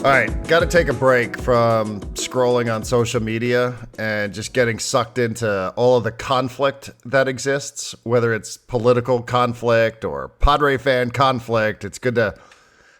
All right, got to take a break from scrolling on social media and just getting sucked into all of the conflict that exists, whether it's political conflict or Padre fan conflict. It's good to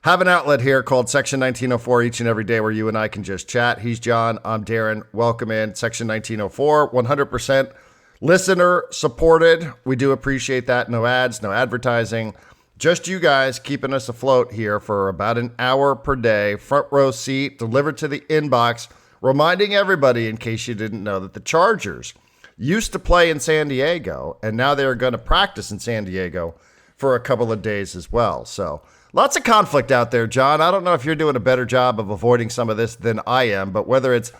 have an outlet here called Section 1904 each and every day where you and I can just chat. He's John. I'm Darren. Welcome in Section 1904, 100% listener supported. We do appreciate that. No ads, no advertising. Just you guys keeping us afloat here for about an hour per day, front row seat, delivered to the inbox, reminding everybody, in case you didn't know, that the Chargers used to play in San Diego, and now they're going to practice in San Diego for a couple of days as well. So lots of conflict out there, John. I don't know if you're doing a better job of avoiding some of this than I am, but whether it's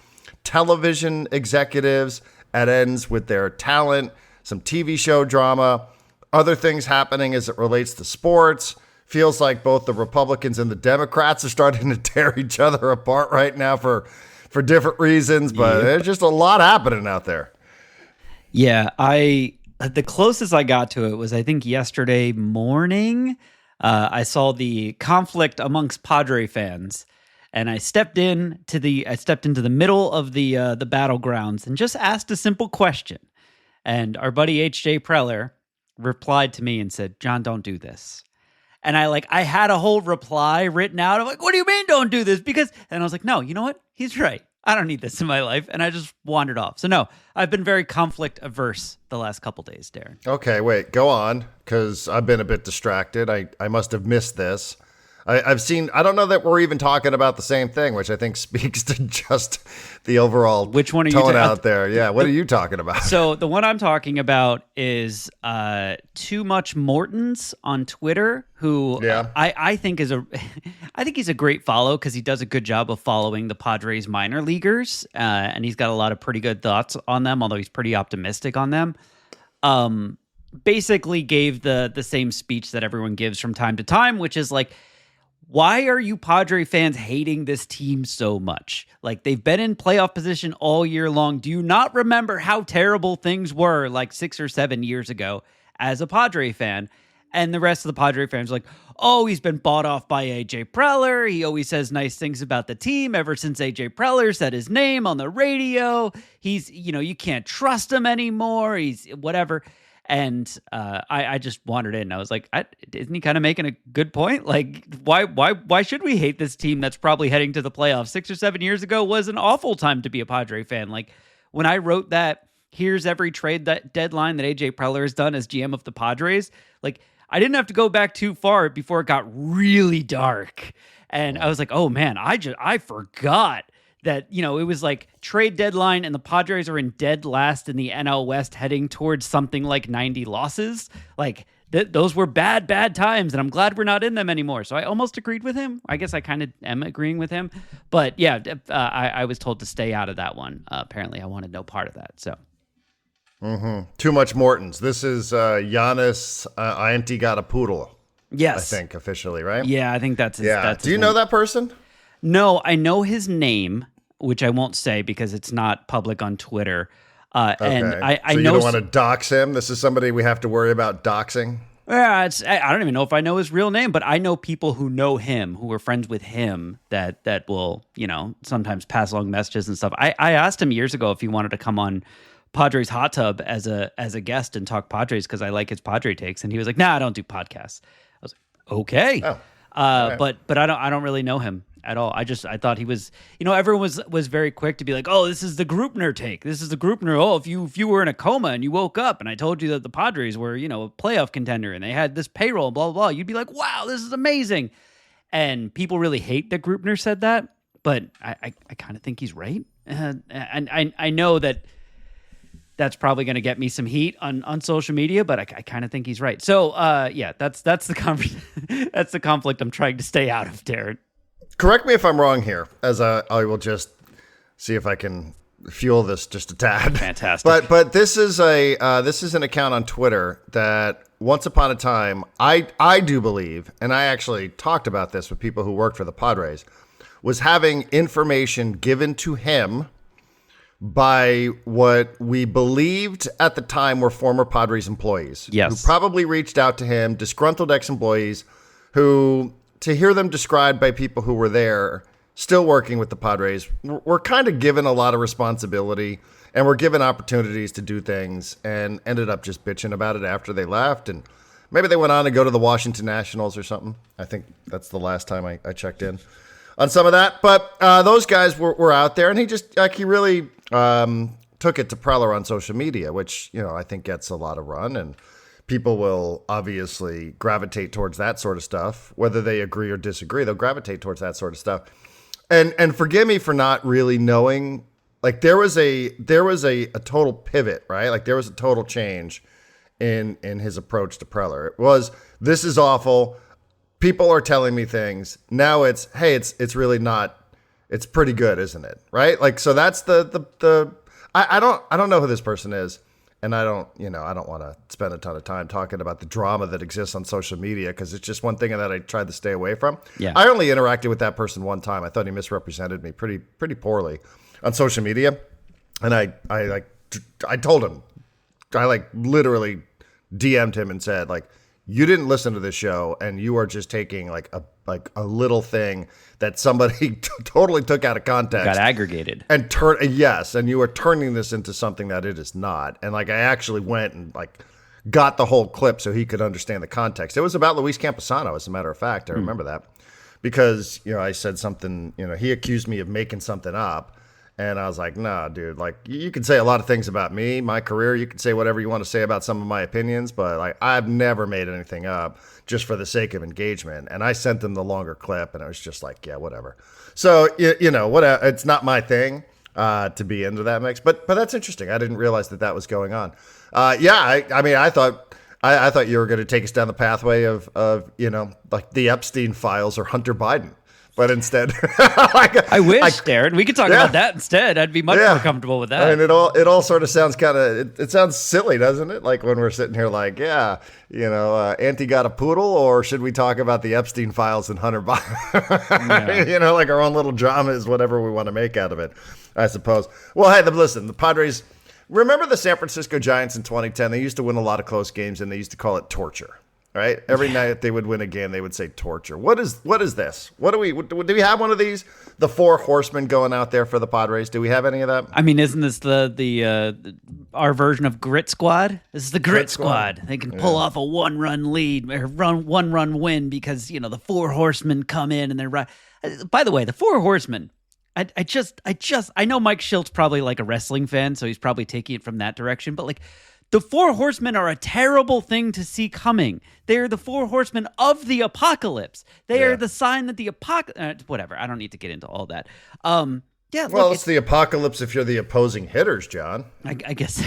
television executives at ends with their talent, some TV show drama, other things happening as it relates to sports. Feels like both the Republicans and the Democrats are starting to tear each other apart right now for different reasons, but there's just a lot happening out there. Yeah, the closest I got to it was, I think, yesterday morning. I saw the conflict amongst Padre fans, and I stepped into the middle of the battlegrounds and just asked a simple question. And our buddy H.J. Preller replied to me and said, "John, don't do this." And I had a whole reply written out. I'm like, "What do you mean don't do this?" And I was like, no, you know what? He's right. I don't need this in my life. And I just wandered off. So no, I've been very conflict averse the last couple days, Darren. Okay, wait, go on, because I've been a bit distracted. I must have missed this. I've seen, I don't know that we're even talking about the same thing, which I think speaks to just the overall Which one are you tone out there. Yeah, what are you talking about? So the one I'm talking about is Too Much Morton's on Twitter, who I think is I think he's a great follow because he does a good job of following the Padres minor leaguers, and he's got a lot of pretty good thoughts on them, although he's pretty optimistic on them. Basically gave the same speech that everyone gives from time to time, which is like, why are you Padre fans hating this team so much? Like, they've been in playoff position all year long. Do you not remember how terrible things were like 6 or 7 years ago as a Padre fan? And the rest of the Padre fans are like, oh, he's been bought off by A.J. Preller. He always says nice things about the team ever since A.J. Preller said his name on the radio. He's, you can't trust him anymore. He's whatever. And I just wandered in and I was like, isn't he kind of making a good point? Like, why should we hate this team that's probably heading to the playoffs? 6 or 7 years ago was an awful time to be a Padre fan. Like, when I wrote that, here's every trade that deadline that AJ Preller has done as GM of the Padres, like, I didn't have to go back too far before it got really dark. And I was like, oh man, I forgot that, it was like trade deadline and the Padres are in dead last in the NL West heading towards something like 90 losses. Like, those were bad times, and I'm glad we're not in them anymore. So I almost agreed with him. I guess I kind of am agreeing with him. But yeah, I was told to stay out of that one. Apparently, I wanted no part of that. So. Too Much Morton's. This is Giannis Antetokounmpo. Yes. I think officially, right? Yeah, I think that's his, that's Do you know that person? No, I know his name, which I won't say because it's not public on Twitter. Okay. And I so you know don't want to dox him? This is somebody we have to worry about doxing? Yeah, I don't even know if I know his real name, but I know people who know him, who are friends with him, that will, sometimes pass along messages and stuff. I asked him years ago if he wanted to come on Padres Hot Tub as a guest and talk Padres because I like his Padre takes, and he was like, "Nah, I don't do podcasts." I was like, "Okay." Oh. But I don't really know him at all. I thought he was, everyone was very quick to be like, oh, this is the Grupner take. This is the Grupner. Oh, if you were in a coma and you woke up and I told you that the Padres were, a playoff contender and they had this payroll, blah, blah, blah, you'd be like, wow, this is amazing. And people really hate that Grupner said that, but I kind of think he's right. And I know that's probably going to get me some heat on social media, but I kind of think he's right. So, that's the that's the conflict I'm trying to stay out of, Darren. Correct me if I'm wrong here, as I will just see if I can fuel this just a tad. Fantastic. But this is an account on Twitter that once upon a time I do believe, and I actually talked about this with people who worked for the Padres, was having information given to him by what we believed at the time were former Padres employees. Yes. Who probably reached out to him, disgruntled ex-employees, who, to hear them described by people who were there, still working with the Padres, we're kind of given a lot of responsibility and we're given opportunities to do things and ended up just bitching about it after they left. And maybe they went on to go to the Washington Nationals or something. I think that's the last time I checked in on some of that. But those guys were out there, and he really took it to Preller on social media, which, I think gets a lot of run, and people will obviously gravitate towards that sort of stuff. Whether they agree or disagree, they'll gravitate towards that sort of stuff. And forgive me for not really knowing. Like there was a total pivot, right? Like there was a total change in his approach to Preller. It was, this is awful. People are telling me things. Now it's, hey, it's really not. It's pretty good, isn't it? Right? Like, so that's I don't know who this person is, and I don't want to spend a ton of time talking about the drama that exists on social media, because it's just one thing that I tried to stay away from. Yeah. I only interacted with that person one time. I thought he misrepresented me pretty poorly on social media, and I told him, I literally DM'd him and said, like, you didn't listen to this show, and you are just taking a little thing that somebody totally took out of context, got aggregated, and and you are turning this into something that it is not. And I actually went and got the whole clip so he could understand the context. It was about Luis Camposano, as a matter of fact. I remember that because I said something. He accused me of making something up. And I was like, nah, dude, you can say a lot of things about me, my career. You can say whatever you want to say about some of my opinions, but I've never made anything up just for the sake of engagement. And I sent them the longer clip, and I was just like, yeah, whatever. So, whatever. It's not my thing to be into that mix, but that's interesting. I didn't realize that was going on. I thought you were going to take us down the pathway of the Epstein files or Hunter Biden. But instead, I wish, Darren, we could talk about that instead. I'd be much more comfortable with that. And it all sort of sounds it sounds silly, doesn't it? Like when we're sitting here, Auntie got a poodle, or should we talk about the Epstein files and Hunter Biden? Yeah. Our own little drama is whatever we want to make out of it, I suppose. Well, hey, listen, the Padres. Remember the San Francisco Giants in 2010? They used to win a lot of close games, and they used to call it torture. Right? Every night they would win a game, they would say torture. What is this? Do we have one of these? The Four Horsemen going out there for the Padres? Do we have any of that? I mean, isn't this our version of Grit Squad? This is the Grit Squad. They can pull off a one-run lead or one-run win because the Four Horsemen come in and they're right. By the way, the Four Horsemen. I know Mike Schilt's probably like a wrestling fan, so he's probably taking it from that direction, but the Four Horsemen are a terrible thing to see coming. They are the Four Horsemen of the apocalypse. They are the sign that the apocalypse... whatever, I don't need to get into all that. Well, it's the apocalypse if you're the opposing hitters, John. I guess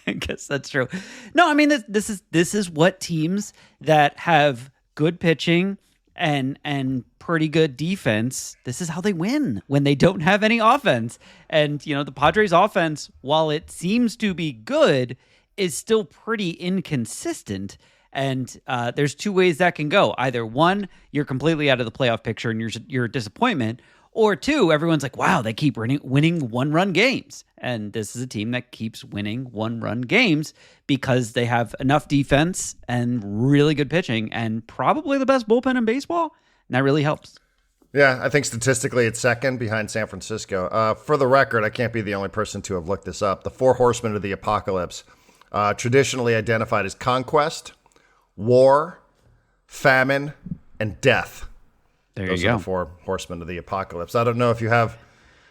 I guess that's true. No, I mean, this is what teams that have good pitching and pretty good defense, this is how they win when they don't have any offense. And, the Padres offense, while it seems to be good, is still pretty inconsistent. And there's two ways that can go. Either one, you're completely out of the playoff picture and you're a disappointment. Or two, everyone's like, wow, they keep winning one-run games. And this is a team that keeps winning one-run games because they have enough defense and really good pitching and probably the best bullpen in baseball. And that really helps. Yeah, I think statistically it's second behind San Francisco. For the record, I can't be the only person to have looked this up. The Four Horsemen of the Apocalypse, traditionally identified as conquest, war, famine, and death. Those are the Four Horsemen of the Apocalypse. I don't know if you have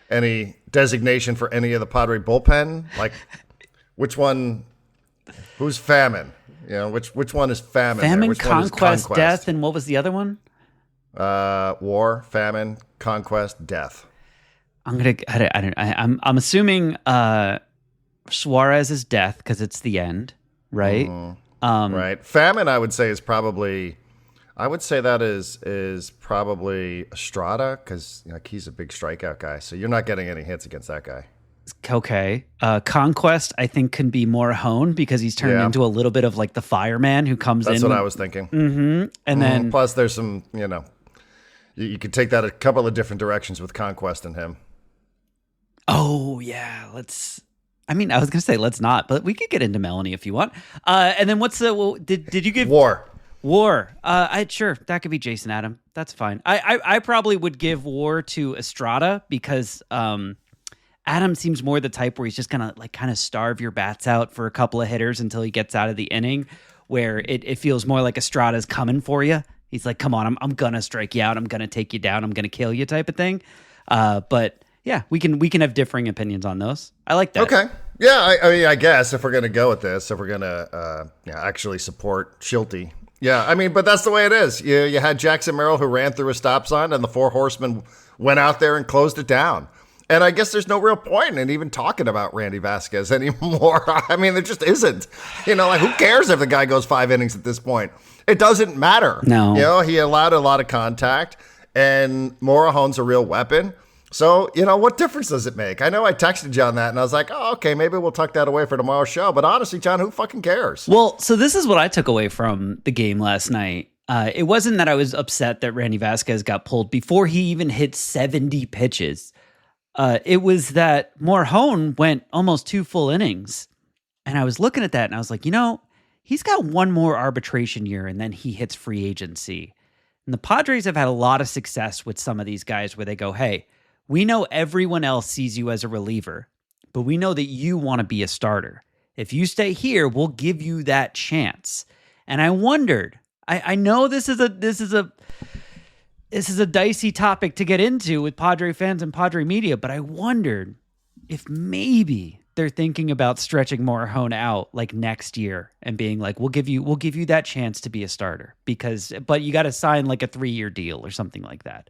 any designation for any of the Padre bullpen. Which one? Who's famine? Which one is famine? Famine, which conquest, death, and what was the other one? War, famine, conquest, death. I'm assuming Suarez is death because it's the end, right? Right. Famine, I would say, is probably. I would say that is probably Estrada because he's a big strikeout guy. So you're not getting any hits against that guy. Okay. Conquest, I think, can be more honed because he's turned into a little bit of like the fireman who comes in. That's what I was thinking. Mm-hmm. And then plus there's some, you could take that a couple of different directions with Conquest and him. Oh yeah, I was going to say let's not, but we could get into Melanie if you want. And then what's did you give War? War. Sure, that could be Jason Adam. That's fine. I probably would give War to Estrada because Adam seems more the type where he's just gonna kind of starve your bats out for a couple of hitters until he gets out of the inning, where it feels more like Estrada's coming for you. He's like, come on, I'm gonna strike you out, I'm gonna take you down, I'm gonna kill you type of thing. But yeah, we can have differing opinions on those. I like that. Okay. Yeah, I mean, I guess if we're gonna go with this, if we're gonna actually support Schulte. Yeah, I mean, but that's the way it is. You had Jackson Merrill who ran through a stop sign, and the Four Horsemen went out there and closed it down. And I guess there's no real point in even talking about Randy Vasquez anymore. I mean, there just isn't. Who cares if the guy goes 5 innings at this point? It doesn't matter. No. He allowed a lot of contact, and Morejon's a real weapon. So, what difference does it make? I know I texted you on that, and I was like, oh, okay, maybe we'll tuck that away for tomorrow's show. But honestly, John, who fucking cares? Well, so this is what I took away from the game last night. It wasn't that I was upset that Randy Vasquez got pulled before he even hit 70 pitches. It was that Morejon went almost 2 full innings. And I was looking at that, and I was like, he's got one more arbitration year, and then he hits free agency. And the Padres have had a lot of success with some of these guys where they go, hey, we know everyone else sees you as a reliever, but we know that you want to be a starter. If you stay here, we'll give you that chance. And I wondered, I know this is a dicey topic to get into with Padre fans and Padre media, but I wondered if maybe they're thinking about stretching Morejon out next year and being like, we'll give you that chance to be a starter but you got to sign a 3-year deal or something like that.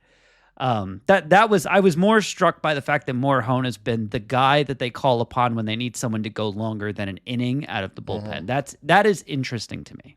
I was more struck by the fact that Morejon has been the guy that they call upon when they need someone to go longer than an inning out of the bullpen. That is interesting to me.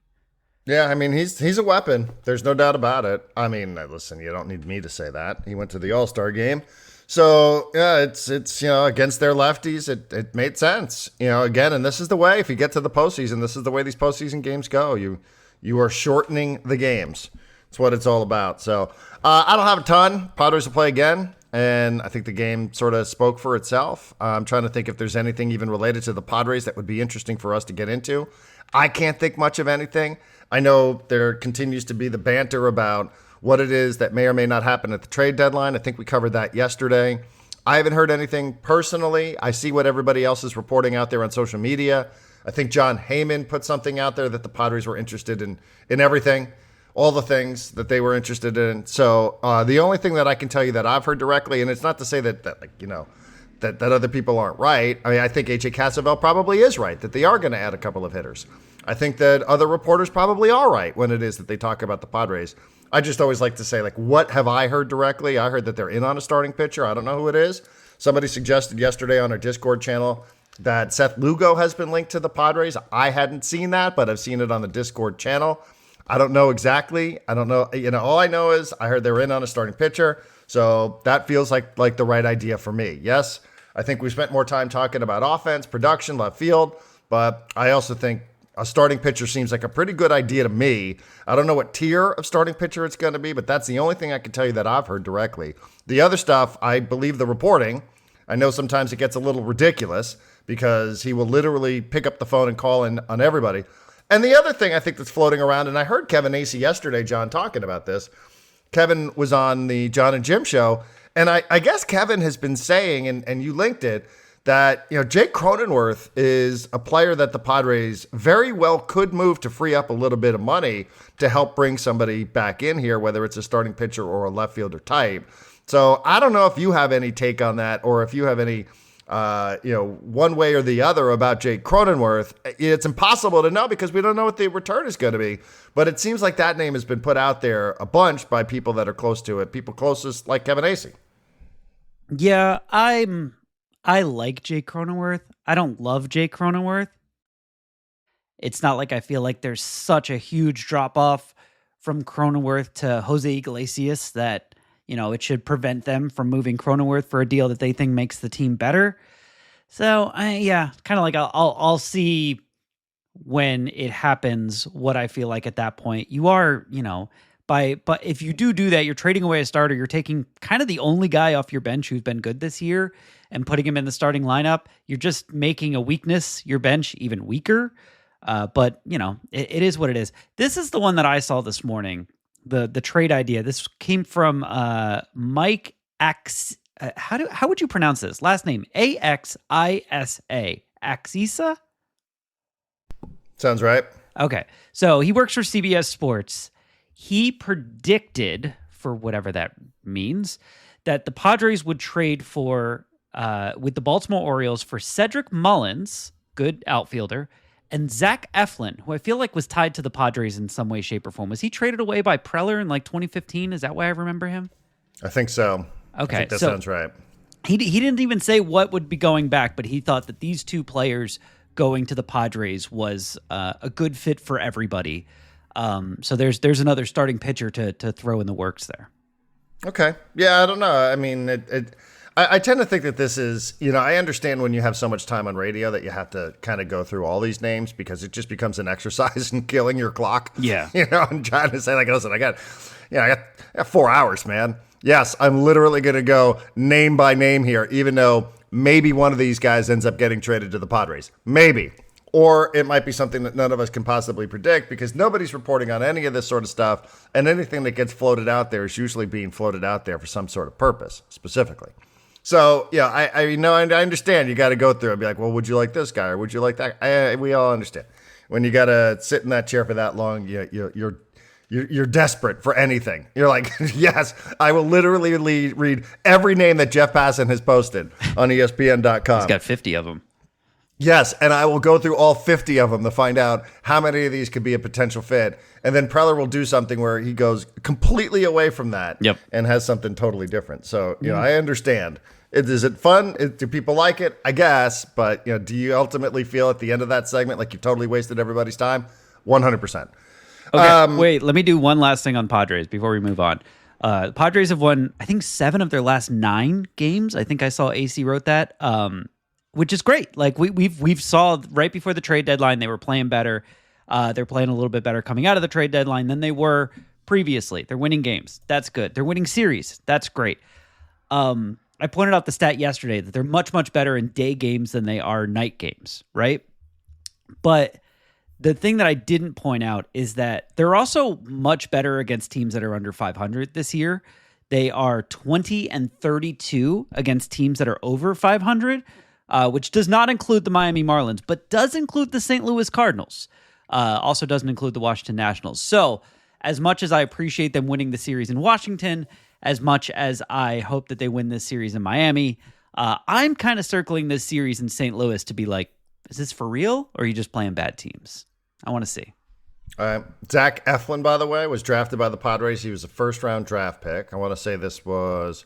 Yeah, I mean, he's a weapon. There's no doubt about it. I mean, listen, you don't need me to say that. He went to the All-Star game. So, yeah, it's against their lefties, it made sense. Again, and this is the way, if you get to the postseason, this is the way these postseason games go. You are shortening the games. That's what it's all about. So, I don't have a ton. Padres will play again, and I think the game sort of spoke for itself. I'm trying to think if there's anything even related to the Padres that would be interesting for us to get into. I can't think much of anything. I know there continues to be the banter about what it is that may or may not happen at the trade deadline. I think we covered that yesterday. I haven't heard anything personally. I see what everybody else is reporting out there on social media. I think John Heyman put something out there that the Padres were interested in everything, all the things that they were interested in. So the only thing that I can tell you that I've heard directly, and it's not to say that other people aren't right. I mean, I think A.J. Cassavell probably is right, that they are going to add a couple of hitters. I think that other reporters probably are right when it is that they talk about the Padres. I just always like to say, what have I heard directly? I heard that they're in on a starting pitcher. I don't know who it is. Somebody suggested yesterday on our Discord channel that Seth Lugo has been linked to the Padres. I hadn't seen that, but I've seen it on the Discord channel. I don't know exactly. I don't know. All I know is I heard they're in on a starting pitcher. So that feels like the right idea for me. Yes, I think we spent more time talking about offense, production, left field, but I also think a starting pitcher seems like a pretty good idea to me. I don't know what tier of starting pitcher it's going to be, but that's the only thing I can tell you that I've heard directly. The other stuff, I believe the reporting. I know sometimes it gets a little ridiculous because he will literally pick up the phone and call in on everybody. And the other thing I think that's floating around, and I heard Kevin Acee yesterday, John, talking about this. Kevin was on the John and Jim show, and I guess Kevin has been saying, and you linked it, that Jake Cronenworth is a player that the Padres very well could move to free up a little bit of money to help bring somebody back in here, whether it's a starting pitcher or a left fielder type. So I don't know if you have any take on that, or if you have any, one way or the other about Jake Cronenworth. It's impossible to know because we don't know what the return is going to be. But it seems like that name has been put out there a bunch by people that are close to it, people closest like Kevin Acee. Yeah, I like Jake Cronenworth. I don't love Jake Cronenworth. It's not like I feel like there's such a huge drop off from Cronenworth to Jose Iglesias that, it should prevent them from moving Cronenworth for a deal that they think makes the team better. So, kind of like I'll see when it happens what I feel like at that point. You are, but if you do that, you're trading away a starter. You're taking kind of the only guy off your bench who's been good this year and putting him in the starting lineup. You're just making a weakness, your bench, even weaker. But it is what it is. This is the one that I saw this morning. The trade idea. This came from Mike X. How would you pronounce this last name? Axisa. Axisa. Sounds right. Okay, so he works for CBS Sports. He predicted, for whatever that means, that the Padres would trade for with the Baltimore Orioles for Cedric Mullins, good outfielder, and Zach Eflin, who I feel like was tied to the Padres in some way, shape, or form. Was he traded away by Preller in like 2015? Is that why I remember him? I think so. Okay, I think that sounds right. He didn't even say what would be going back, but he thought that these two players going to the Padres was a good fit for everybody. So there's another starting pitcher to throw in the works there. Okay. Yeah, I don't know. I mean, I tend to think that this is, I understand when you have so much time on radio that you have to kind of go through all these names because it just becomes an exercise in killing your clock. Yeah. I'm trying to say, like, listen, I got 4 hours, man. Yes, I'm literally going to go name by name here, even though maybe one of these guys ends up getting traded to the Padres. Maybe. Or it might be something that none of us can possibly predict because nobody's reporting on any of this sort of stuff. And anything that gets floated out there is usually being floated out there for some sort of purpose, specifically. So, yeah, I understand. You got to go through and be like, well, would you like this guy or would you like that? We all understand. When you got to sit in that chair for that long, you're desperate for anything. You're like, yes, I will literally read every name that Jeff Passan has posted on ESPN.com. He's got 50 of them. Yes, and I will go through all 50 of them to find out how many of these could be a potential fit. And then Preller will do something where he goes completely away from that and has something totally different. So, I understand. Is it fun? Do people like it? I guess. But, do you ultimately feel at the end of that segment like you totally wasted everybody's time? 100%. Okay, wait, let me do one last thing on Padres before we move on. The Padres have won, I think, 7 of their last 9 games. I think I saw AC wrote that, which is great. Like we've saw right before the trade deadline, they were playing better. They're playing a little bit better coming out of the trade deadline than they were previously. They're winning games. That's good. They're winning series. That's great. I pointed out the stat yesterday that they're much, much better in day games than they are night games, right? But the thing that I didn't point out is that they're also much better against teams that are under 500 this year. They are 20 and 32 against teams that are over 500, which does not include the Miami Marlins, but does include the St. Louis Cardinals. Also doesn't include the Washington Nationals. So as much as I appreciate them winning the series in Washington, as much as I hope that they win this series in Miami, I'm kind of circling this series in St. Louis to be like, is this for real, or are you just playing bad teams? I want to see. Zach Eflin, by the way, was drafted by the Padres. He was a first-round draft pick. I want to say this was,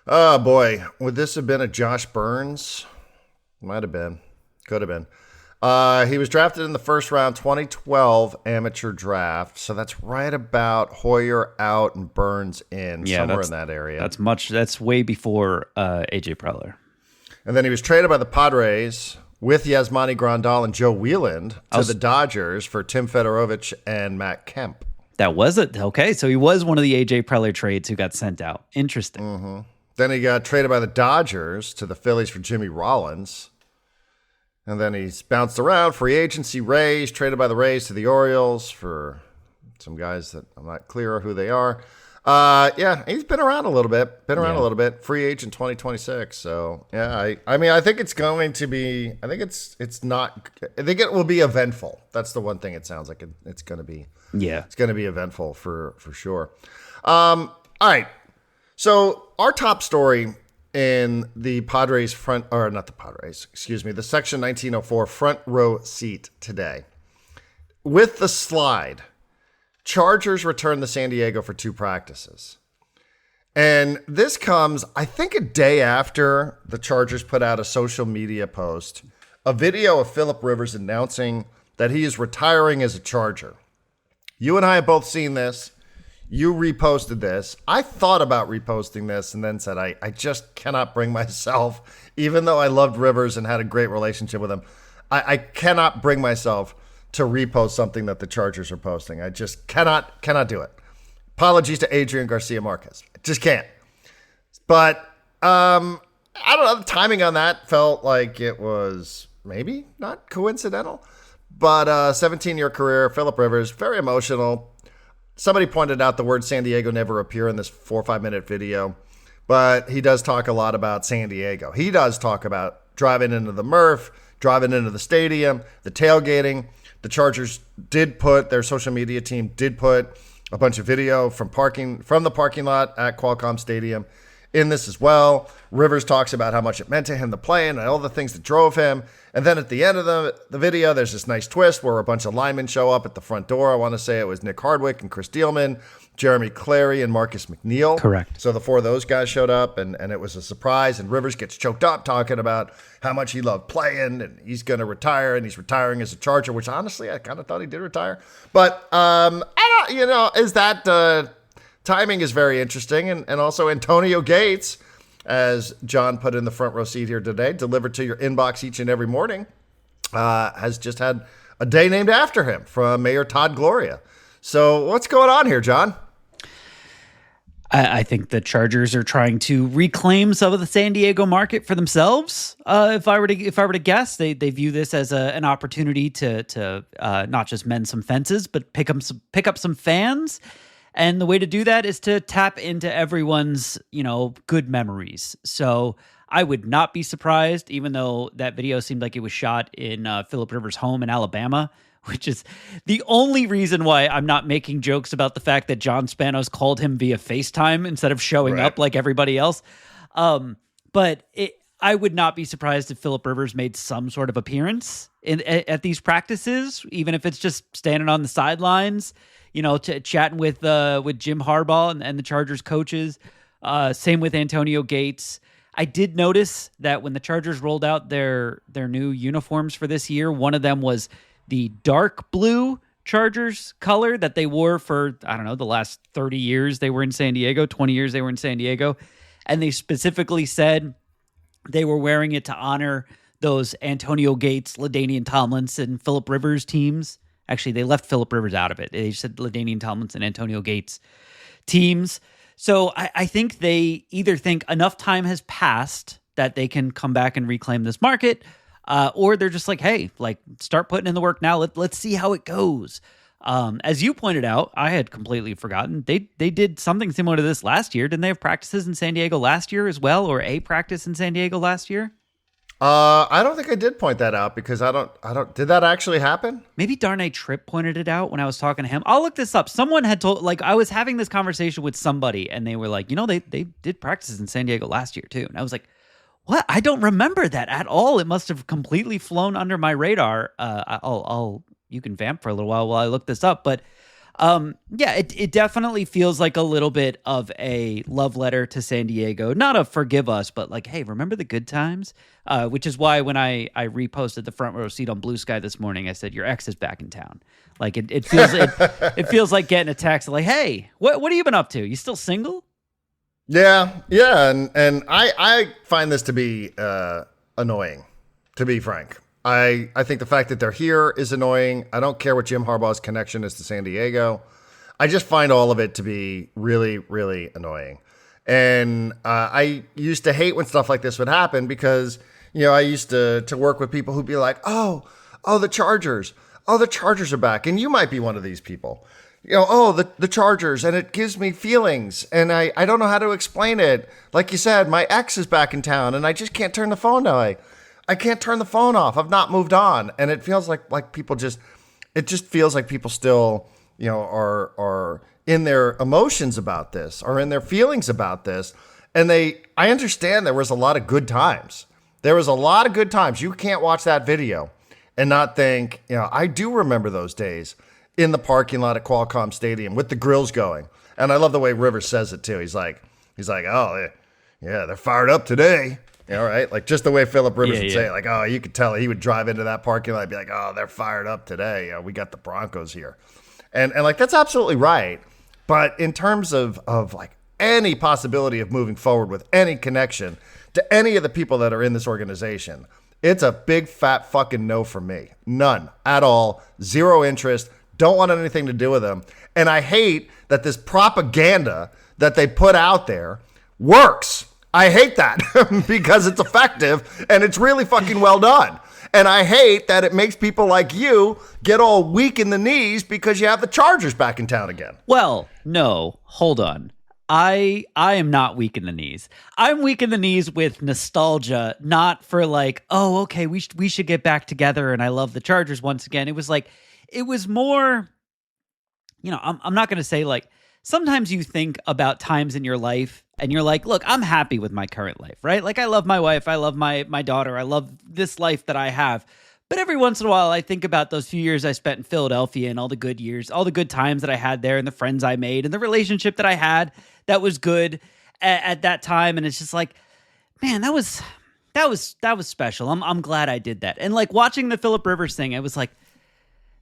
oh, boy, would this have been a Josh Burns? Might have been. Could have been. He was drafted in the first round, 2012 amateur draft. So that's right about Hoyer out and Burns in, somewhere in that area. That's way before AJ Preller. And then he was traded by the Padres with Yasmani Grandal and Joe Wieland to the Dodgers for Tim Fedorovich and Matt Kemp. That was it. Okay, so he was one of the AJ Preller trades who got sent out. Interesting. Mm-hmm. Then he got traded by the Dodgers to the Phillies for Jimmy Rollins. And then he's bounced around, free agency, Rays, traded by the Rays to the Orioles for some guys that I'm not clear who they are. Yeah, he's been around a little bit. Free agent 2026. So, yeah, I mean, I think it's going to be, I think it will be eventful. That's the one thing it sounds like it's going to be. Yeah. It's going to be eventful for sure. All right. So, our top story in the Padres the Section 1904 front row seat today. With the slide, Chargers return to San Diego for 2 practices. And this comes, I think, a day after the Chargers put out a social media post, a video of Phillip Rivers announcing that he is retiring as a Charger. You and I have both seen this. You reposted this. I thought about reposting this and then said, I just cannot bring myself, even though I loved Rivers and had a great relationship with him, I cannot bring myself to repost something that the Chargers are posting. I just cannot do it. Apologies to Adrian Garcia Marquez. I just can't. But I don't know. The timing on that felt like it was maybe not coincidental. But 17-year career, Phillip Rivers, very emotional. Somebody pointed out the word San Diego never appear in this 4 or 5 minute video, but he does talk a lot about San Diego. He does talk about driving into the Murph, driving into the stadium, the tailgating. The Chargers did put, their social media team did put a bunch of video from the parking lot at Qualcomm Stadium in this as well. Rivers talks about how much it meant to him to play and all the things that drove him. And then at the end of the video, there's this nice twist where a bunch of linemen show up at the front door. I want to say it was Nick Hardwick and Chris Dielman, Jeremy Clary, and Marcus McNeil. Correct. So the 4 of those guys showed up, and it was a surprise. And Rivers gets choked up talking about how much he loved playing, and he's going to retire, and he's retiring as a Charger, which honestly, I kind of thought he did retire. But, is that timing is very interesting. And also Antonio Gates, as John put in the front row seat here today, delivered to your inbox each and every morning, has just had a day named after him from Mayor Todd Gloria. So what's going on here, John? I think the Chargers are trying to reclaim some of the San Diego market for themselves. If I were to guess, they view this as an opportunity to not just mend some fences, but pick up some fans. And the way to do that is to tap into everyone's, good memories. So I would not be surprised, even though that video seemed like it was shot in Phillip Rivers' home in Alabama, which is the only reason why I'm not making jokes about the fact that John Spanos called him via FaceTime instead of showing up like everybody else. But I would not be surprised if Phillip Rivers made some sort of appearance at these practices, even if it's just standing on the sidelines, chatting with Jim Harbaugh and the Chargers coaches. Same with Antonio Gates. I did notice that when the Chargers rolled out their new uniforms for this year, one of them was the dark blue Chargers color that they wore for, I don't know, the last 30 years they were in San Diego, 20 years they were in San Diego. And they specifically said they were wearing it to honor those Antonio Gates, LaDainian Tomlinson, Phillip Rivers teams. Actually, they left Phillip Rivers out of it. They said LaDainian Tomlinson, Antonio Gates teams. So I think they either think enough time has passed that they can come back and reclaim this market, or they're just like, hey, start putting in the work now. Let's see how it goes. As you pointed out, I had completely forgotten. They did something similar to this last year. Didn't they have practices in San Diego last year as well, or a practice in San Diego last year? I don't think I did point that out because I don't. Did that actually happen? Maybe Darnay Tripp pointed it out when I was talking to him. I'll look this up. Someone had told, I was having this conversation with somebody, and they were like, they did practices in San Diego last year too. And I was like, what? I don't remember that at all. It must have completely flown under my radar. You can vamp for a little while I look this up, but it definitely feels like a little bit of a love letter to San Diego. Not a forgive us, but hey, remember the good times? Which is why when I reposted the front row seat on Blue Sky this morning, I said, your ex is back in town. It feels it feels like getting a text like, hey, what have you been up to? You still single? Yeah. And I find this to be annoying, to be frank. I think the fact that they're here is annoying. I don't care what Jim Harbaugh's connection is to San Diego. I just find all of it to be really, really annoying. And I used to hate when stuff like this would happen because, I used to work with people who'd be like, oh, the Chargers. Oh, the Chargers are back. And you might be one of these people. The Chargers, and it gives me feelings, and I don't know how to explain it. Like you said, my ex is back in town, and I just can't turn the phone away. I can't turn the phone off. I've not moved on. And it feels like people it just feels like people still, are in their emotions about this, or in their feelings about this. And I understand there was a lot of good times. There was a lot of good times. You can't watch that video and not think, I do remember those days in the parking lot at Qualcomm Stadium with the grills going. And I love the way Rivers says it too. He's like, oh yeah, they're fired up today. All right. Just the way Phillip Rivers would say it. You could tell he would drive into that parking lot and be like, oh, they're fired up today. We got the Broncos here. And that's absolutely right. But in terms of any possibility of moving forward with any connection to any of the people that are in this organization, it's a big fat fucking no for me. None at all. Zero interest. Don't want anything to do with them. And I hate that this propaganda that they put out there works. I hate that because it's effective and it's really fucking well done. And I hate that it makes people like you get all weak in the knees because you have the Chargers back in town again. Well, no, hold on. I am not weak in the knees. I'm weak in the knees with nostalgia, not for like, oh, okay, we should get back together and I love the Chargers once again. It was more, I'm not going to say like, sometimes you think about times in your life and you're like, look, I'm happy with my current life, right? Like I love my wife, I love my daughter, I love this life that I have. But every once in a while, I think about those few years I spent in Philadelphia and all the good years, all the good times that I had there and the friends I made and the relationship that I had that was good at that time. And it's just like, man, that was special. I'm glad I did that. And like watching the Phillip Rivers thing, I was like,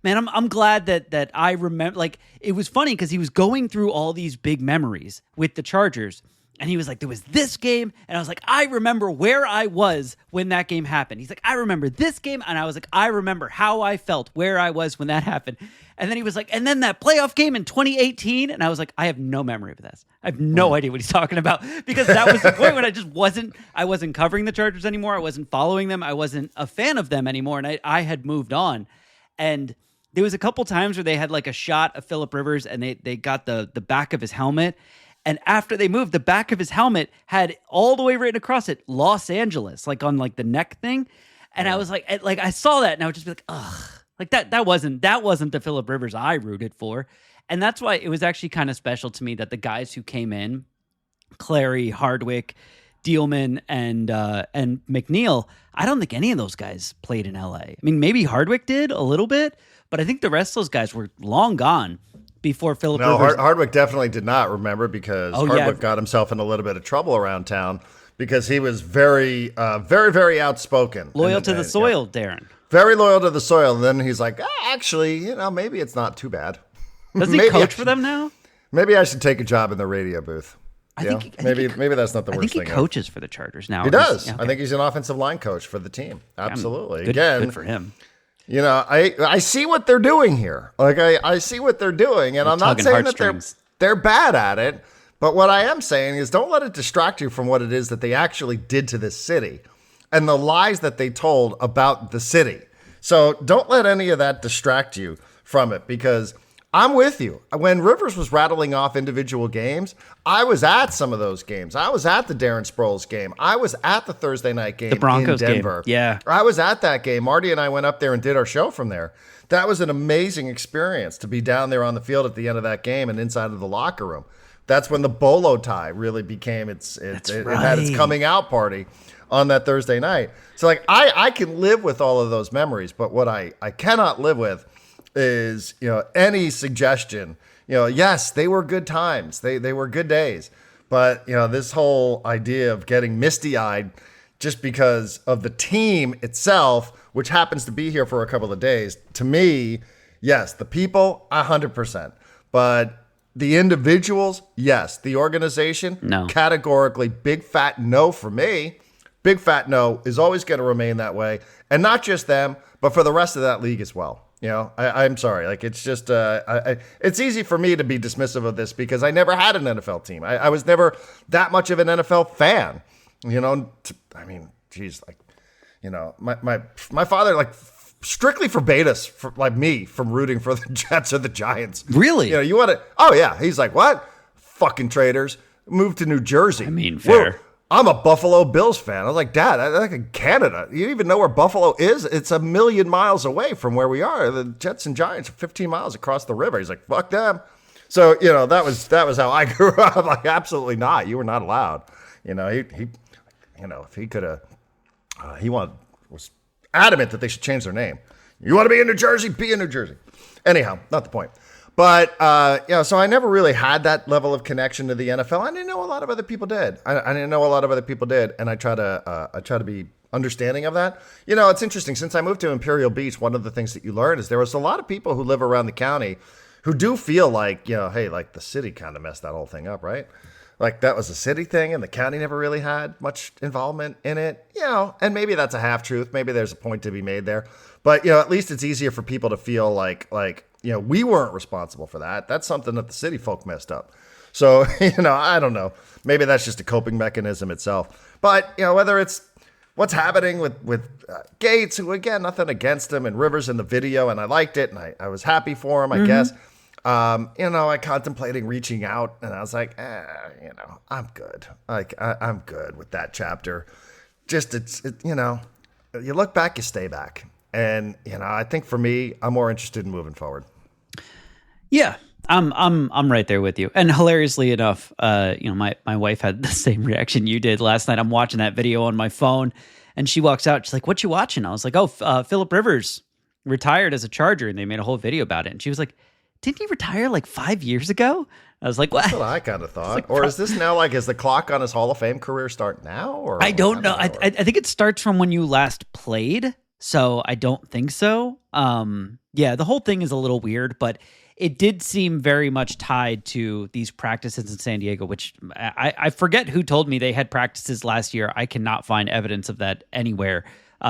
man, I'm glad that I remember. Like it was funny because he was going through all these big memories with the Chargers. And he was like, there was this game. And I was like, I remember where I was when that game happened. He's like, I remember this game. And I was like, I remember how I felt, where I was when that happened. And then he was like, and then that playoff game in 2018. And I was like, I have no memory of this. I have no idea what he's talking about, because that was the point when I wasn't covering the Chargers anymore. I wasn't following them. I wasn't a fan of them anymore. And I had moved on. And there was a couple times where they had like a shot of Phillip Rivers and they got the back of his helmet. And after they moved, the back of his helmet had all the way written across it, Los Angeles, like on like the neck thing. And I was like I saw that and I would just be like, ugh, like that wasn't the Phillip Rivers I rooted for. And that's why it was actually kind of special to me that the guys who came in, Clary, Hardwick, Dealman, and McNeil, I don't think any of those guys played in LA. I mean, maybe Hardwick did a little bit, but I think the rest of those guys were long gone before Phillip Rivers. Hardwick definitely did not remember, because Hardwick got himself in a little bit of trouble around town because he was very, very, very outspoken. Loyal to the soil, Darren. Very loyal to the soil. And then he's like, actually, maybe it's not too bad. Does he coach for them now? Maybe I should take a job in the radio booth. Maybe that's not the worst thing. I think he coaches for the Chargers now. He does. Yeah, okay. I think he's an offensive line coach for the team. Absolutely. Good for him. I see what they're doing here. Like I see what they're doing, and I'm not saying that they're bad at it. But what I am saying is, don't let it distract you from what it is that they actually did to this city and the lies that they told about the city. So don't let any of that distract you from it, because I'm with you. When Rivers was rattling off individual games, I was at some of those games. I was at the Darren Sproles game. I was at the Thursday night game, the Broncos in Denver. Game. Yeah. I was at that game. Marty and I went up there and did our show from there. That was an amazing experience to be down there on the field at the end of that game and inside of the locker room. That's when the bolo tie really became it had its coming out party on that Thursday night. So like I can live with all of those memories, but what I cannot live with is, any suggestion, yes, they were good times. They were good days. But, this whole idea of getting misty-eyed just because of the team itself, which happens to be here for a couple of days, to me, yes, the people, 100%. But the individuals, yes. The organization, no. Categorically, big fat no for me. Big fat no is always going to remain that way. And not just them, but for the rest of that league as well. I'm sorry. Like, it's just, it's easy for me to be dismissive of this because I never had an NFL team. I was never that much of an NFL fan. My father, like, strictly forbade us, like me, from rooting for the Jets or the Giants. Really? You want to, oh yeah. He's like, what? Fucking traitors. Move to New Jersey. I mean, fair. I'm a Buffalo Bills fan. I was like, Dad, I like in Canada. You even know where Buffalo is? It's 1,000,000 miles away from where we are. The Jets and Giants are 15 miles across the river. He's like, fuck them. So, that was how I grew up. I'm like, absolutely not. You were not allowed. If he could have, was adamant that they should change their name. You want to be in New Jersey? Be in New Jersey. Anyhow, not the point. But, so I never really had that level of connection to the NFL. I didn't know a lot of other people did. I didn't know a lot of other people did. And I try to be understanding of that. It's interesting. Since I moved to Imperial Beach, one of the things that you learn is there was a lot of people who live around the county who do feel like, hey, like the city kind of messed that whole thing up, right? Like that was a city thing and the county never really had much involvement in it, and maybe that's a half truth. Maybe there's a point to be made there. But, at least it's easier for people to feel like, we weren't responsible for that. That's something that the city folk messed up. So, I don't know. Maybe that's just a coping mechanism itself. But, whether it's what's happening with Gates, who, again, nothing against him, and Rivers in the video, and I liked it, and I was happy for him, I guess. I contemplating reaching out, and I was like, I'm good. Like, I'm good with that chapter. Just, you look back, you stay back. And, I think for me, I'm more interested in moving forward. Yeah, I'm right there with you. And hilariously enough, my wife had the same reaction you did last night. I'm watching that video on my phone, and she walks out. She's like, "What you watching?" I was like, "Oh, Phillip Rivers retired as a Charger," and they made a whole video about it. And she was like, "Didn't he retire like 5 years ago?" I was like, "What?" That's what I kind of thought. Or is this now is the clock on his Hall of Fame career start now? Or I don't know. I think it starts from when you last played. So I don't think so. Yeah, the whole thing is a little weird, but it did seem very much tied to these practices in San Diego, which I forget who told me they had practices last year. I cannot find evidence of that anywhere.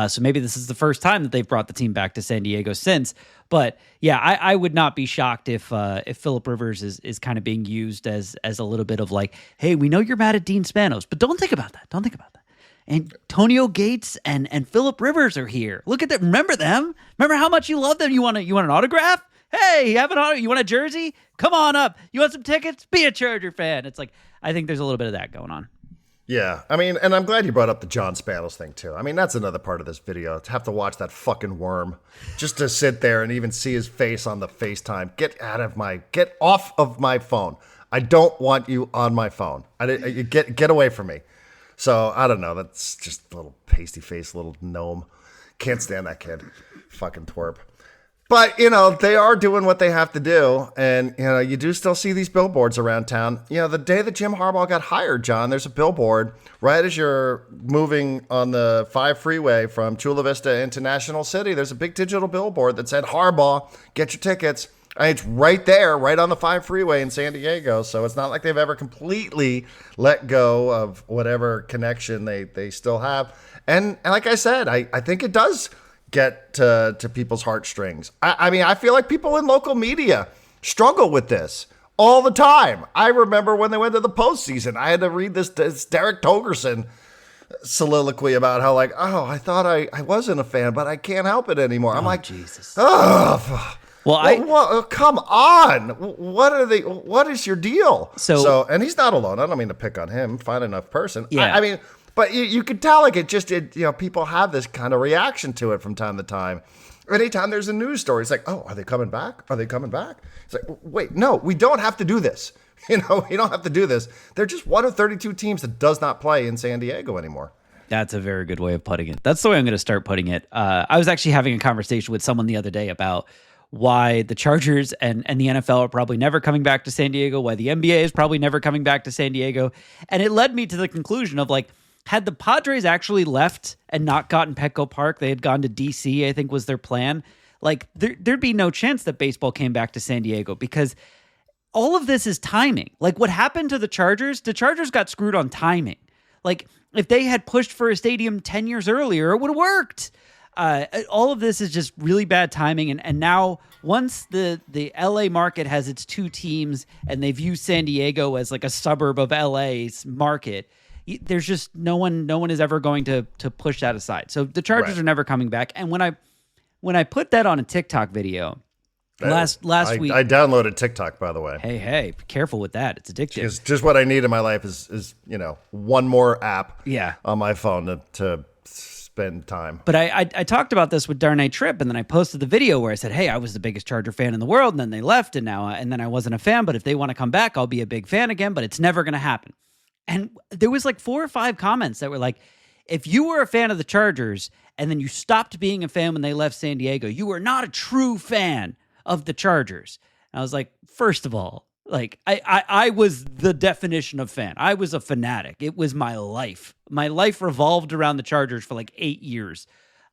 So maybe this is the first time that they've brought the team back to San Diego since. But yeah, I would not be shocked if Phillip Rivers is kind of being used as a little bit of like, hey, we know you're mad at Dean Spanos, but don't think about that. Don't think about that. Antonio Gates and Phillip Rivers are here. Look at that. Remember them? Remember how much you love them? You want an autograph? Hey, you want a jersey? Come on up. You want some tickets? Be a Charger fan. It's like, I think there's a little bit of that going on. Yeah, I mean, and I'm glad you brought up the John Spanos thing too. I mean, that's another part of this video. To have to watch that fucking worm, just to sit there and even see his face on the FaceTime. Get off of my phone. I don't want you on my phone. Get away from me. So, I don't know. That's just a little pasty-faced little gnome. Can't stand that kid. Fucking twerp. But, they are doing what they have to do. And, you do still see these billboards around town. The day that Jim Harbaugh got hired, John, there's a billboard right as you're moving on the 5 freeway from Chula Vista into National City. There's a big digital billboard that said, Harbaugh, get your tickets. And it's right there, right on the 5 freeway in San Diego. So it's not like they've ever completely let go of whatever connection they still have. And like I said, I think it does get to people's heartstrings. I mean, I feel like people in local media struggle with this all the time. I remember when they went to the postseason, I had to read this Derek Togerson soliloquy about how I thought I wasn't a fan, but I can't help it anymore. I'm like, Jesus. Oh, well, come on. What is your deal? So, and he's not alone. I don't mean to pick on him. Fine enough person. Yeah. I mean, but you could tell people have this kind of reaction to it from time to time. Anytime there's a news story, it's like, oh, are they coming back? Are they coming back? It's like, wait, no, we don't have to do this. We don't have to do this. They're just one of 32 teams that does not play in San Diego anymore. That's a very good way of putting it. That's the way I'm going to start putting it. I was actually having a conversation with someone the other day about why the Chargers and the NFL are probably never coming back to San Diego, why the NBA is probably never coming back to San Diego. And it led me to the conclusion of had the Padres actually left and not gotten Petco Park, they had gone to DC, I think was their plan. There'd be no chance that baseball came back to San Diego because all of this is timing. What happened to the Chargers got screwed on timing. If they had pushed for a stadium 10 years earlier, it would have worked. All of this is just really bad timing. And now once the LA market has its 2 teams and they view San Diego as a suburb of LA's market, there's just no one is ever going to push that aside. So the Chargers are never coming back. And when I put that on a TikTok video last week, I downloaded TikTok, by the way. Hey, be careful with that. It's addictive. It's just what I need in my life is one more app on my phone to spend time. But I talked about this with Darren Tripp, and then I posted the video where I said, hey, I was the biggest Charger fan in the world, and then they left, and then I wasn't a fan, but if they want to come back, I'll be a big fan again, but it's never going to happen. And there was 4 or 5 comments that were like, if you were a fan of the Chargers, and then you stopped being a fan when they left San Diego, you were not a true fan of the Chargers. And I was like, first of all, I was the definition of fan. I was a fanatic. It was my life. My life revolved around the Chargers for 8 years.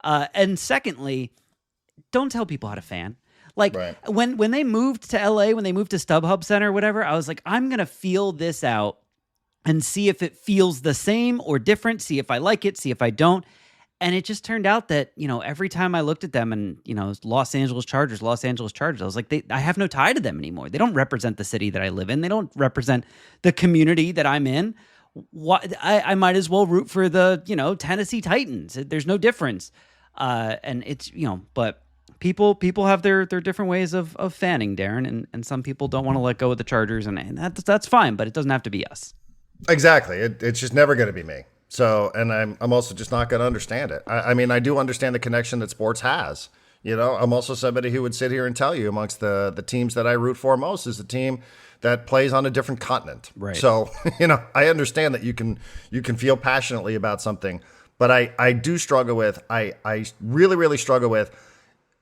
And secondly, don't tell people how to fan. When they moved to LA, when they moved to StubHub Center or whatever, I was like, I'm going to feel this out and see if it feels the same or different, see if I like it, see if I don't. And it just turned out that, every time I looked at them and, Los Angeles Chargers, I was like, I have no tie to them anymore. They don't represent the city that I live in. They don't represent the community that I'm in. I might as well root for the, Tennessee Titans. There's no difference. And it's, but people have their different ways of fanning, Darren, and some people don't want to let go of the Chargers, and that's fine, but it doesn't have to be us. Exactly. It's just never going to be me. So, and I'm also just not going to understand it. I mean, I do understand the connection that sports has. I'm also somebody who would sit here and tell you amongst the teams that I root for most is the team that plays on a different continent. Right. So, I understand that you can feel passionately about something, but I do struggle with, I really, really struggle with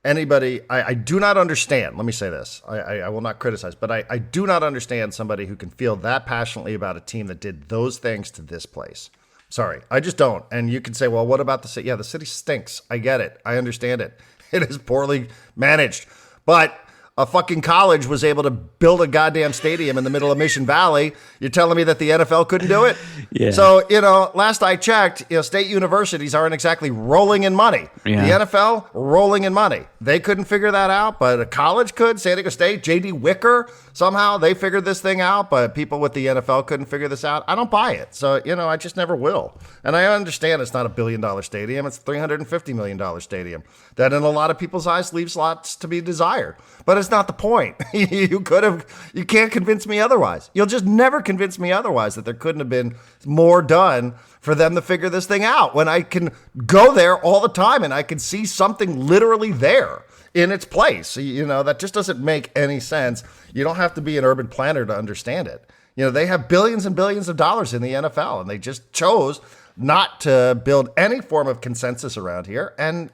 anybody. I do not understand. Let me say this. I will not criticize, but I do not understand somebody who can feel that passionately about a team that did those things to this place. Sorry, I just don't. And you can say, well, what about the city? Yeah, the city stinks. I get it. I understand it. It is poorly managed. But a fucking college was able to build a goddamn stadium in the middle of Mission Valley. You're telling me that the NFL couldn't do it? Yeah. So, last I checked, state universities aren't exactly rolling in money. Yeah. The NFL, rolling in money. They couldn't figure that out, but a college could. San Diego State, J.D. Wicker, somehow they figured this thing out, but people with the NFL couldn't figure this out. I don't buy it. So, I just never will. And I understand it's not a $1 billion stadium. It's a $350 million stadium that in a lot of people's eyes leaves lots to be desired. But it's not the point. You can't convince me otherwise. You'll just never convince me otherwise that there couldn't have been more done for them to figure this thing out when I can go there all the time and I can see something literally there in its place. That just doesn't make any sense. You don't have to be an urban planner to understand it. They have billions and billions of dollars in the NFL and they just chose not to build any form of consensus around here. And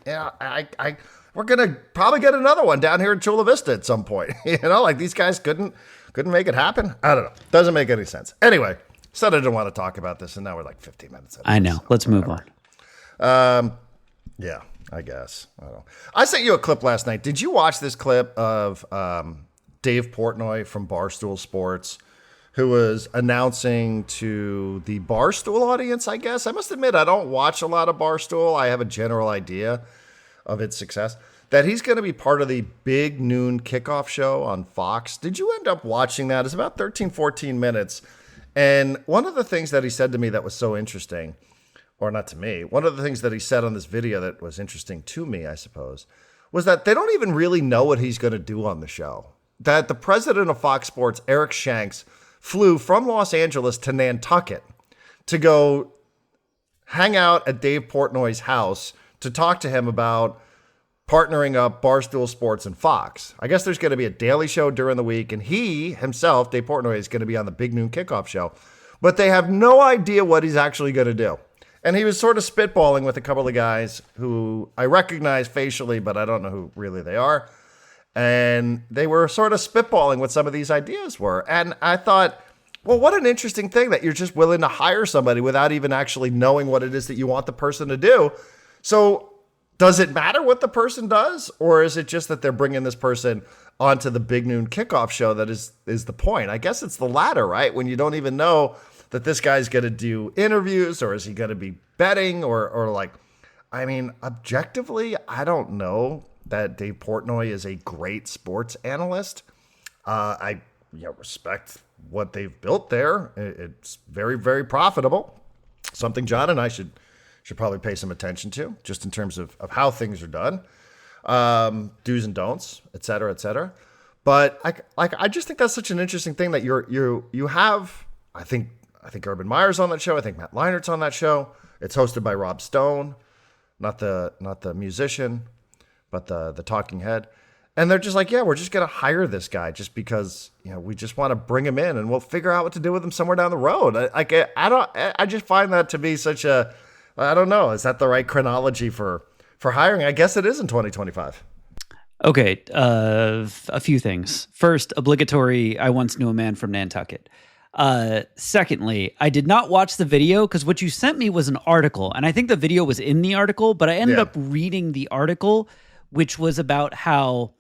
we're going to probably get another one down here in Chula Vista at some point. These guys couldn't make it happen. I don't know. Doesn't make any sense. Anyway, said I didn't want to talk about this, and now we're like 15 minutes in. I know. So let's move on. Yeah, I guess. I don't know. I sent you a clip last night. Did you watch this clip of Dave Portnoy from Barstool Sports, who was announcing to the Barstool audience, I guess? I must admit, I don't watch a lot of Barstool. I have a general idea of its success, that he's going to be part of the big noon kickoff show on Fox. Did you end up watching that? It's about 13, 14 minutes. And one of the things that he said to me that was so interesting, or not to me, one of the things that he said on this video that was interesting to me, I suppose, was that they don't even really know what he's going to do on the show. That the president of Fox Sports, Eric Shanks, flew from Los Angeles to Nantucket to go hang out at Dave Portnoy's house to talk to him about partnering up Barstool Sports and Fox. I guess there's going to be a daily show during the week, and he himself, Dave Portnoy, is going to be on the big noon kickoff show. But they have no idea what he's actually going to do. And he was sort of spitballing with a couple of guys who I recognize facially, but I don't know who really they are. And they were sort of spitballing what some of these ideas were. And I thought, well, what an interesting thing that you're just willing to hire somebody without even actually knowing what it is that you want the person to do. So does it matter what the person does, or is it just that they're bringing this person onto the big noon kickoff show that is the point? I guess it's the latter, right? When you don't even know that this guy's going to do interviews, or is he going to be betting, or like, I mean, objectively, I don't know that Dave Portnoy is a great sports analyst. I respect what they've built there. It's very, very profitable. Something John and I should probably pay some attention to, just in terms of how things are done, do's and don'ts, et cetera, et cetera. But I just think that's such an interesting thing that you have. I think Urban Meyer's on that show. I think Matt Leinert's on that show. It's hosted by Rob Stone, not the musician, but the talking head. And they're just like, yeah, we're just going to hire this guy just because, we just want to bring him in and we'll figure out what to do with him somewhere down the road. I just find that to be such a, I don't know. Is that the right chronology for hiring? I guess it is in 2025. Okay. A few things. First, obligatory, I once knew a man from Nantucket. Secondly, I did not watch the video because what you sent me was an article, and I think the video was in the article, but I ended up reading the article, which was about how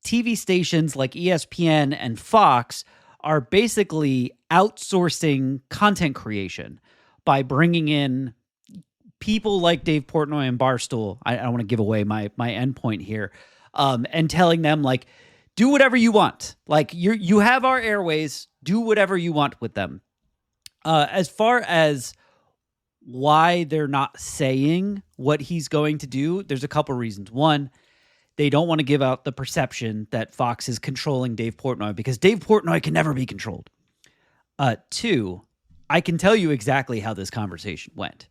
TV stations like ESPN and Fox are basically outsourcing content creation by bringing in people like Dave Portnoy and Barstool. I don't want to give away my endpoint here, and telling them, like, do whatever you want. Like, you have our airways, do whatever you want with them. As far as why they're not saying what he's going to do, there's a couple reasons. One, they don't want to give out the perception that Fox is controlling Dave Portnoy because Dave Portnoy can never be controlled. Two, I can tell you exactly how this conversation went.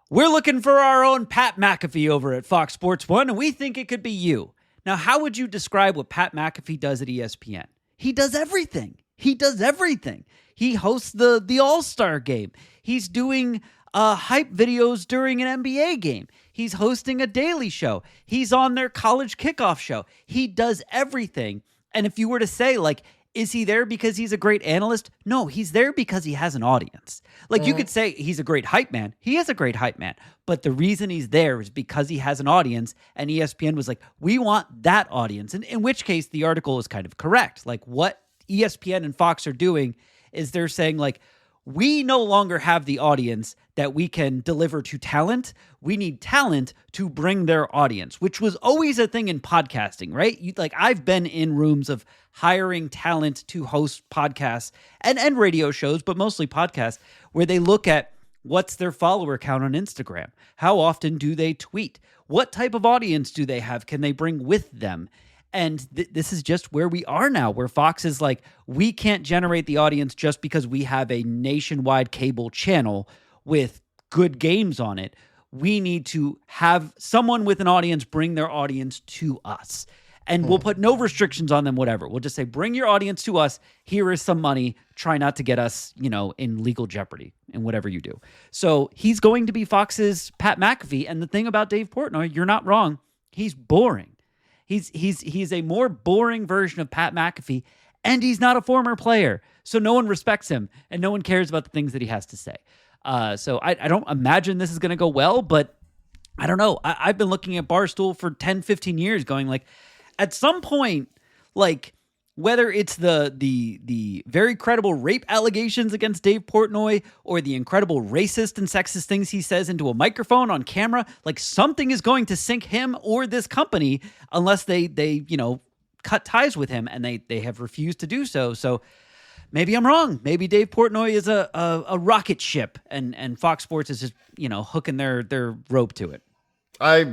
We're looking for our own Pat McAfee over at Fox Sports 1, and we think it could be you. Now, how would you describe what Pat McAfee does at ESPN? He does everything. He does everything. He hosts the All-Star game. He's doing hype videos during an NBA game. He's hosting a daily show. He's on their college kickoff show. He does everything. And if you were to say, like, is he there because he's a great analyst? No, he's there because he has an audience. Like, you could say he's a great hype man. He is a great hype man. But the reason he's there is because he has an audience, and ESPN was like, we want that audience. And in which case, the article is kind of correct. Like, what ESPN and Fox are doing is they're saying, like, we no longer have the audience that we can deliver to talent. We need talent to bring their audience, which was always a thing in podcasting, right? I've been in rooms of hiring talent to host podcasts and radio shows, but mostly podcasts, where they look at what's their follower count on Instagram? How often do they tweet? What type of audience do they have? Can they bring with them? And this is just where we are now, where Fox is like, we can't generate the audience just because we have a nationwide cable channel with good games on it. We need to have someone with an audience bring their audience to us. And we'll put no restrictions on them, whatever. We'll just say, bring your audience to us. Here is some money. Try not to get us, in legal jeopardy in whatever you do. So he's going to be Fox's Pat McAfee. And the thing about Dave Portnoy, you're not wrong. He's boring. He's a more boring version of Pat McAfee, and he's not a former player. So no one respects him, and no one cares about the things that he has to say. So I don't imagine this is going to go well, but I don't know. I've been looking at Barstool for 10, 15 years going, like, at some point, like, whether it's the very credible rape allegations against Dave Portnoy or the incredible racist and sexist things he says into a microphone on camera, like, something is going to sink him or this company unless they cut ties with him, and they have refused to do so. So maybe I'm wrong. Maybe Dave Portnoy is a rocket ship, and Fox Sports is just hooking their rope to it. I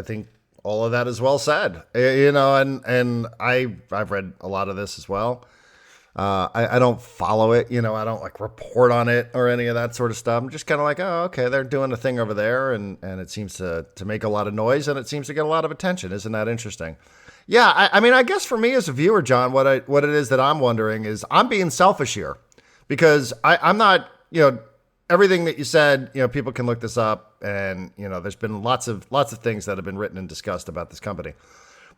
think all of that is well said, and I've read a lot of this as well. I don't follow it, I don't like report on it or any of that sort of stuff. I'm just kind of like, oh, okay, they're doing a thing over there, and it seems to make a lot of noise, and it seems to get a lot of attention. Isn't that interesting? Yeah, I mean, I guess for me as a viewer, John, what it is that I'm wondering is I'm being selfish here because I'm not, everything that you said, people can look this up, and there's been lots of things that have been written and discussed about this company.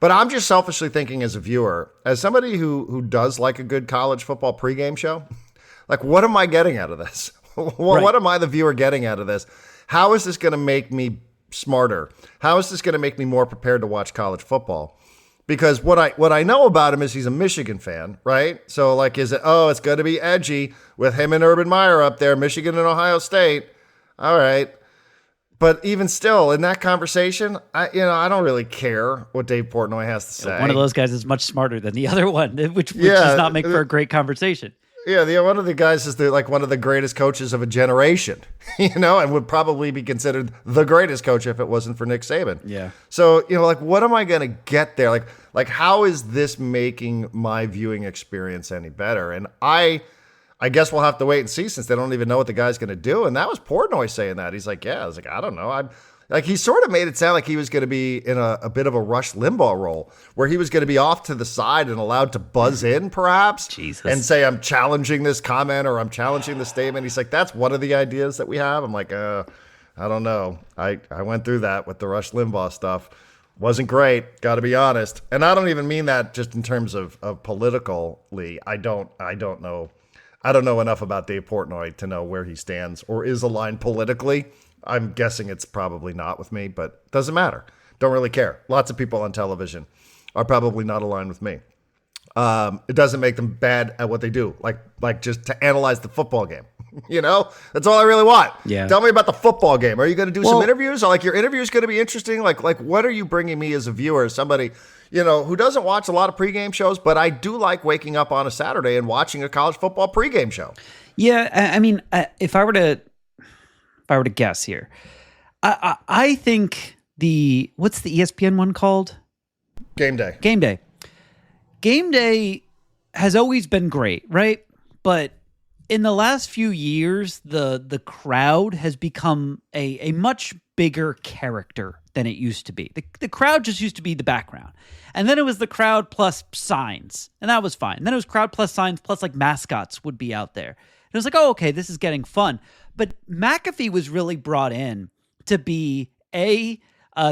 But I'm just selfishly thinking as a viewer, as somebody who does like a good college football pregame show, like, what am I getting out of this? What am I, the viewer, getting out of this? How is this going to make me smarter? How is this going to make me more prepared to watch college football? Because what I know about him is he's a Michigan fan, right? So, like, is it, it's going to be edgy with him and Urban Meyer up there, Michigan and Ohio State. All right. But even still, in that conversation, I don't really care what Dave Portnoy has to say. One of those guys is much smarter than the other one, which does not make for a great conversation. Yeah, one of the guys is one of the greatest coaches of a generation, and would probably be considered the greatest coach if it wasn't for Nick Saban. Yeah. So, what am I going to get there? Like, how is this making my viewing experience any better? And I guess we'll have to wait and see, since they don't even know what the guy's going to do. And that was Portnoy saying that. He's like, I was like, I don't know. He sort of made it sound like he was going to be in a bit of a Rush Limbaugh role, where he was going to be off to the side and allowed to buzz in, perhaps, and say, I'm challenging this comment or I'm challenging the statement. He's like, that's one of the ideas that we have. I'm like, I don't know. I went through that with the Rush Limbaugh stuff. Wasn't great, got to be honest. And I don't even mean that just in terms of politically. I don't know. I don't know enough about Dave Portnoy to know where he stands or is aligned politically. I'm guessing it's probably not with me, but doesn't matter. Don't really care. Lots of people on television are probably not aligned with me. It doesn't make them bad at what they do. Like just to analyze the football game. That's all I really want. Yeah. Tell me about the football game. Are you going to do some interviews? Or like your interview is going to be interesting? Like what are you bringing me as a viewer, as somebody, who doesn't watch a lot of pregame shows, but I do like waking up on a Saturday and watching a college football pregame show. Yeah. I mean, if I were to guess here, I think what's the ESPN one called? Game Day. Game Day has always been great, right? But in the last few years, the crowd has become a much bigger character than it used to be. The crowd just used to be the background. And then it was the crowd plus signs, and that was fine. And then it was crowd plus signs plus like mascots would be out there. And it was like, oh, okay, this is getting fun. But McAfee was really brought in to be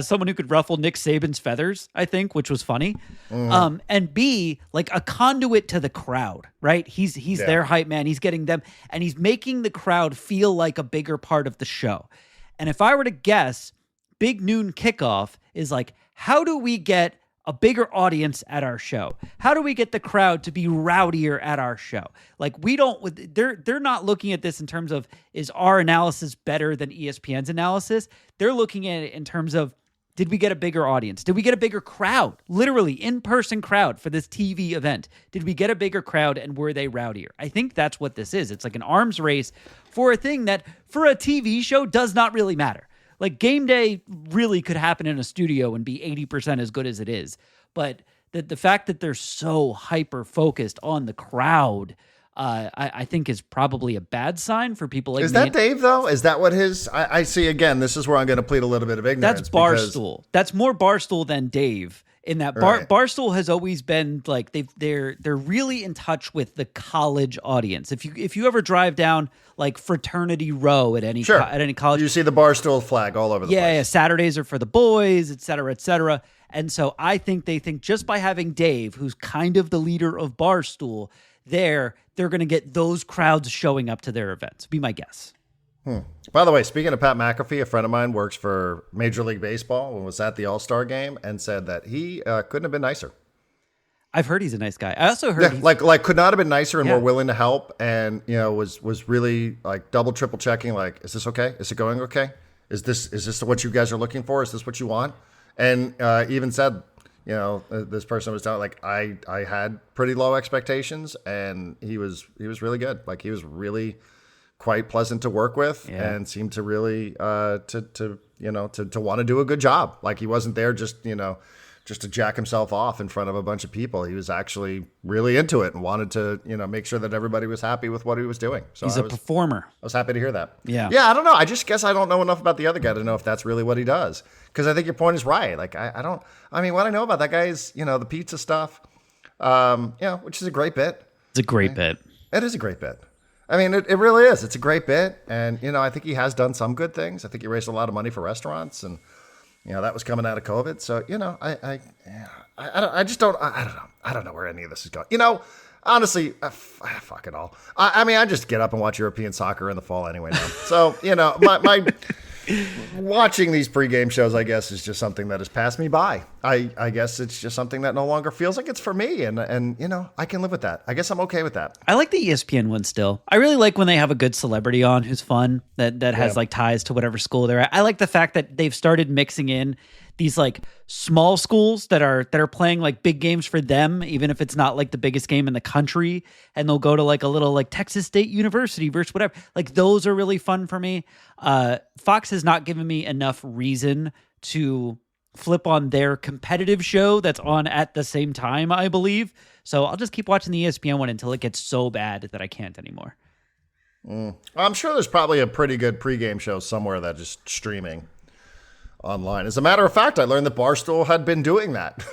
someone who could ruffle Nick Saban's feathers, I think, which was funny. And B, like a conduit to the crowd, right? He's their hype man. He's getting them, and he's making the crowd feel like a bigger part of the show. And if I were to guess, Big Noon Kickoff is like, how do we get a bigger audience at our show? How do we get the crowd to be rowdier at our show? Like they're not looking at this in terms of, is our analysis better than ESPN's analysis? They're looking at it in terms of, did we get a bigger audience? Did we get a bigger crowd? Literally in-person crowd for this TV event. Did we get a bigger crowd, and were they rowdier? I think that's what this is. It's like an arms race for a thing that for a TV show does not really matter. Like Game Day really could happen in a studio and be 80% as good as it is. But the fact that they're so hyper-focused on the crowd, I think is probably a bad sign for people like me. Is that Dave, though? Is that what I see, again, this is where I'm going to plead a little bit of ignorance. That's Barstool. That's more Barstool than Dave. In that Barstool has always been like they're really in touch with the college audience. If you ever drive down like Fraternity Row at any college, you see the Barstool flag all over the place. Yeah, Saturdays are for the boys, et cetera, et cetera. And so I think they think just by having Dave, who's kind of the leader of Barstool, they're going to get those crowds showing up to their events. Be my guess. By the way, speaking of Pat McAfee, a friend of mine works for Major League Baseball and was at the All-Star game and said that he couldn't have been nicer. I've heard he's a nice guy. I also heard like could not have been nicer and more willing to help, and was really like double, triple checking. Like, is this okay? Is it going okay? Is this what you guys are looking for? Is this what you want? And even said, this person was telling, like, I had pretty low expectations, and he was really good. Like, he was really quite pleasant to work with, and seemed to really to want to do a good job. Like, he wasn't there just to jack himself off in front of a bunch of people. He was actually really into it and wanted to make sure that everybody was happy with what he was doing. So he's a performer. I was happy to hear that. Yeah. I don't know. I just guess I don't know enough about the other guy to know if that's really what he does. Because I think your point is right. Like, what I know about that guy is the pizza stuff, which is a great bit. It's a great bit. It is a great bit. I mean, it really is. It's a great bit. And, I think he has done some good things. I think he raised a lot of money for restaurants, and, that was coming out of COVID. So, I just don't, I don't know where any of this is going. Honestly, fuck it all. I just get up and watch European soccer in the fall anyway now. So, my watching these pregame shows, I guess, is just something that has passed me by. I guess it's just something that no longer feels like it's for me. And I can live with that. I guess I'm okay with that. I like the ESPN one still. I really like when they have a good celebrity on who's fun, that has like ties to whatever school they're at. I like the fact that they've started mixing in these like small schools that are playing like big games for them, even if it's not like the biggest game in the country, and they'll go to like a little like Texas State University versus whatever. Like, those are really fun for me. Fox has not given me enough reason to flip on their competitive show that's on at the same time, I believe. So I'll just keep watching the ESPN one until it gets so bad that I can't anymore. I'm sure there's probably a pretty good pregame show somewhere that is streaming online. As a matter of fact, I learned that Barstool had been doing that.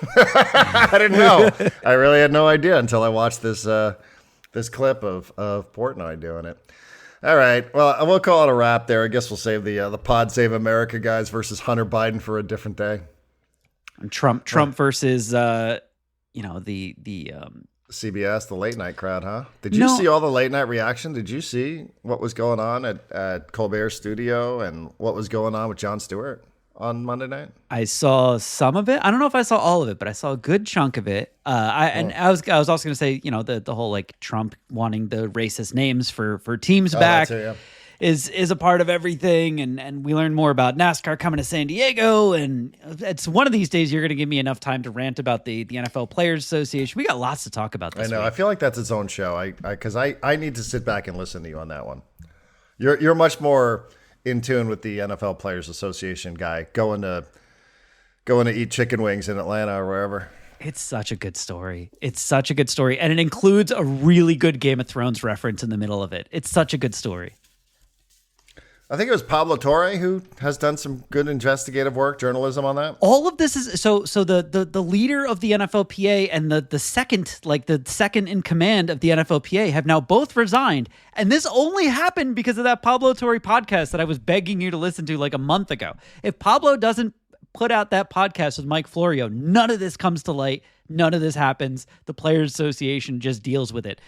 I didn't know. I really had no idea until I watched this clip of Portnoy doing it. All right. Well, we'll call it a wrap there. I guess we'll save the Pod Save America guys versus Hunter Biden for a different day. And Trump versus the CBS, the late night crowd, huh? Did you see all the late night reaction? Did you see what was going on at Colbert's studio and what was going on with Jon Stewart? on Monday night? I saw some of it. I don't know if I saw all of it, but I saw a good chunk of it. I was also going to say, the whole like Trump wanting the racist names for teams back Too, yeah. is a part of everything, and we learned more about NASCAR coming to San Diego, and it's one of these days you're going to give me enough time to rant about the NFL Players Association. We got lots to talk about this I know. week. I feel like that's its own show. Because I need to sit back and listen to you on that one. You're much more in tune with the NFL Players Association guy going to eat chicken wings in Atlanta or wherever. It's such a good story. And it includes a really good Game of Thrones reference in the middle of it. It's such a good story. I think it was Pablo Torre who has done some good investigative work, journalism on that. All of this is so the leader of the NFLPA and the second in command of the NFLPA have now both resigned. And this only happened because of that Pablo Torre podcast that I was begging you to listen to like a month ago. If Pablo doesn't put out that podcast with Mike Florio, none of this comes to light. None of this happens. The Players Association just deals with it.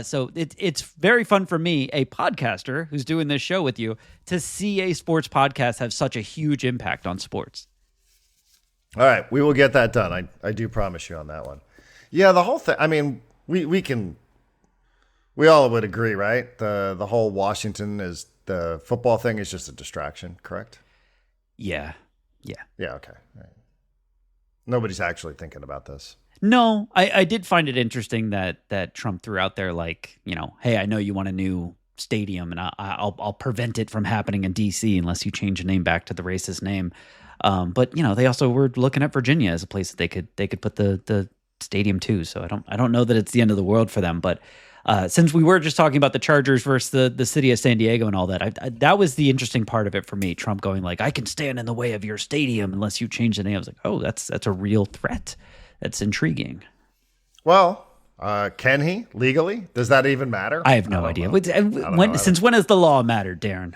So it's very fun for me, a podcaster who's doing this show with you, to see a sports podcast have such a huge impact on sports. All right, we will get that done. I do promise you on that one. Yeah, the whole thing. I mean, we all would agree, right? The whole Washington is the football thing is just a distraction, correct? Yeah. Yeah. Okay. Right. Nobody's actually thinking about this. No, I did find it interesting that Trump threw out there, like, hey, I know you want a new stadium, and I'll prevent it from happening in D.C. unless you change the name back to the racist name. But they also were looking at Virginia as a place that they could put the stadium too. So I don't know that it's the end of the world for them. But since we were just talking about the Chargers versus the city of San Diego and all that, that was the interesting part of it for me. Trump going like, I can stand in the way of your stadium unless you change the name. I was like, oh, that's a real threat. That's intriguing. Well, can he legally? Does that even matter? I have no idea. Since when has the law mattered, Darren?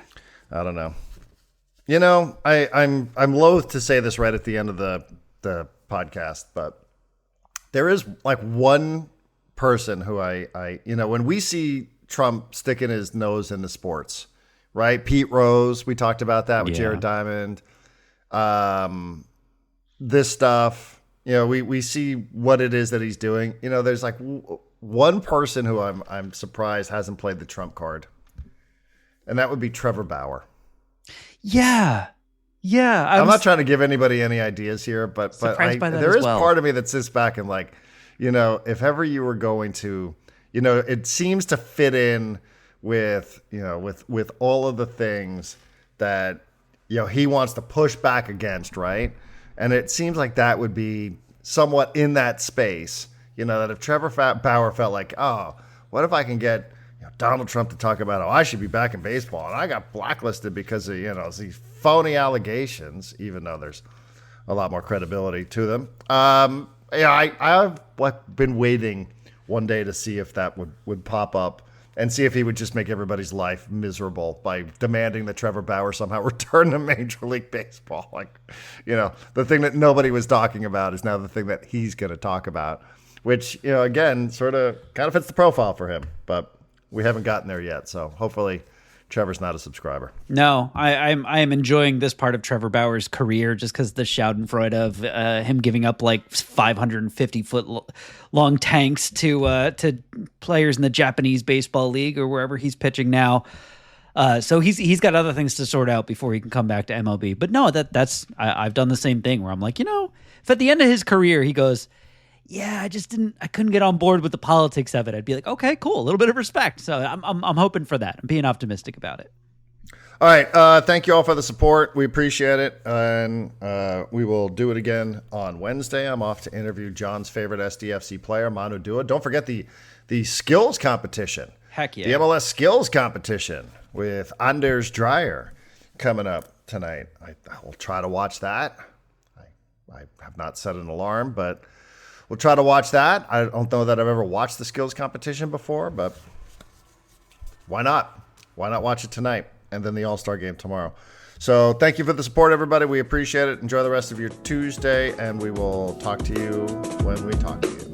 I don't know. I'm loath to say this right at the end of the podcast, but there is like one person who I when we see Trump sticking his nose into sports, right? Pete Rose, we talked about that with Jared Diamond. This stuff, we see what it is that he's doing. There's like one person who I'm surprised hasn't played the Trump card, and that would be Trevor Bauer. Yeah. I'm not trying to give anybody any ideas here, but there is part of me that sits back and like, if ever you were going to, it seems to fit in with all of the things that, he wants to push back against, right? And it seems like that would be somewhat in that space, that if Trevor Bauer felt like, oh, what if I can get Donald Trump to talk about how I should be back in baseball, and I got blacklisted because of these phony allegations, even though there's a lot more credibility to them. I've been waiting one day to see if that would pop up and see if he would just make everybody's life miserable by demanding that Trevor Bauer somehow return to Major League Baseball. Like, the thing that nobody was talking about is now the thing that he's going to talk about, which, again, sort of kind of fits the profile for him, but we haven't gotten there yet. So hopefully Trevor's not a subscriber. No, I am enjoying this part of Trevor Bauer's career just because the Schadenfreude of him giving up like 550-foot long tanks to players in the Japanese baseball league or wherever he's pitching now. So he's got other things to sort out before he can come back to MLB. But no, I've done the same thing where I'm like, if at the end of his career he goes, yeah, I couldn't get on board with the politics of it, I'd be like, okay, cool, a little bit of respect. So I'm hoping for that. I'm being optimistic about it. All right, thank you all for the support. We appreciate it, and we will do it again on Wednesday. I'm off to interview John's favorite SDFC player, Manu Dua. Don't forget the skills competition. Heck yeah. The MLS skills competition with Anders Dreyer coming up tonight. I will try to watch that. I have not set an alarm, but we'll try to watch that. I don't know that I've ever watched the skills competition before, but why not? Why not watch it tonight and then the All-Star game tomorrow? So thank you for the support, everybody. We appreciate it. Enjoy the rest of your Tuesday, and we will talk to you when we talk to you.